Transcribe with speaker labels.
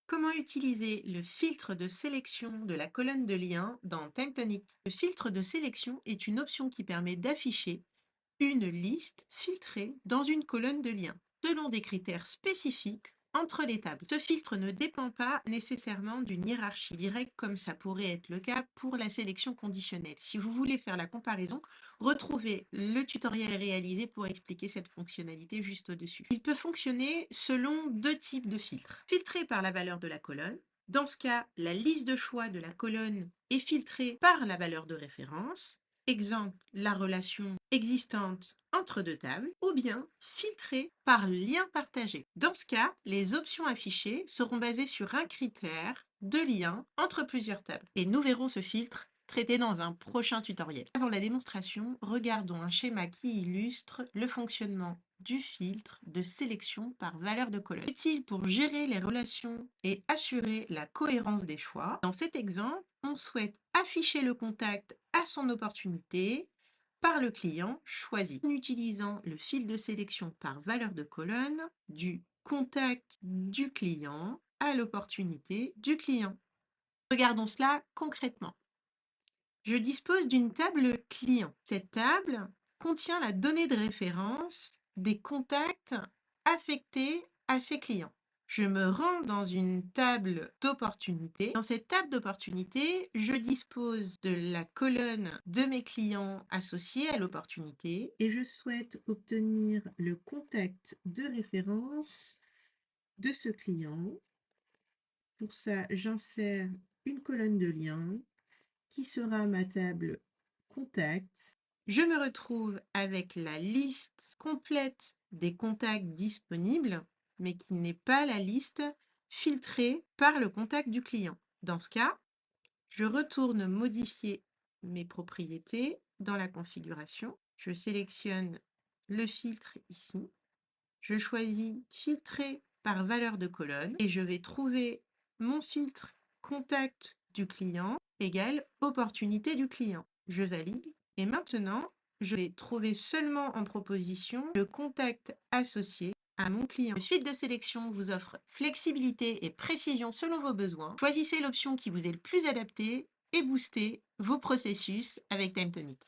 Speaker 1: Comment utiliser le filtre de sélection de la colonne de liens dans TimeTonic? Le filtre de sélection est une option qui permet d'afficher une liste filtrée dans une colonne de liens, selon des critères spécifiques entre les tables. Ce filtre ne dépend pas nécessairement d'une hiérarchie directe comme ça pourrait être le cas pour la sélection conditionnelle. Si vous voulez faire la comparaison, retrouvez le tutoriel réalisé pour expliquer cette fonctionnalité juste au-dessus. Il peut fonctionner selon deux types de filtres. Filtré par la valeur de la colonne. Dans ce cas, la liste de choix de la colonne est filtrée par la valeur de référence. Exemple, la relation existante entre deux tables, ou bien filtrée par le lien partagé. Dans ce cas, les options affichées seront basées sur un critère de lien entre plusieurs tables. Et nous verrons ce filtre traité dans un prochain tutoriel. Avant la démonstration, regardons un schéma qui illustre le fonctionnement du filtre de sélection par valeur de colonne. Utile pour gérer les relations et assurer la cohérence des choix. Dans cet exemple, on souhaite afficher le contact à son opportunité par le client choisi en utilisant le fil de sélection par valeur de colonne du contact du client à l'opportunité du client. Regardons cela concrètement. Je dispose d'une table client. Cette table contient la donnée de référence des contacts affectés à ces clients. Je me rends dans une table d'opportunités. Dans cette table d'opportunités, je dispose de la colonne de mes clients associés à l'opportunité et je souhaite obtenir le contact de référence de ce client. Pour ça, j'insère une colonne de liens qui sera ma table contact. Je me retrouve avec la liste complète des contacts disponibles, mais qui n'est pas la liste filtrée par le contact du client. Dans ce cas, je retourne modifier mes propriétés dans la configuration. Je sélectionne le filtre ici. Je choisis filtrer par valeur de colonne et je vais trouver mon filtre contact du client égale opportunité du client. Je valide et maintenant, je vais trouver seulement en proposition le contact associé à mon client. Le filtre de sélection vous offre flexibilité et précision selon vos besoins. Choisissez l'option qui vous est le plus adaptée et boostez vos processus avec TimeTonic.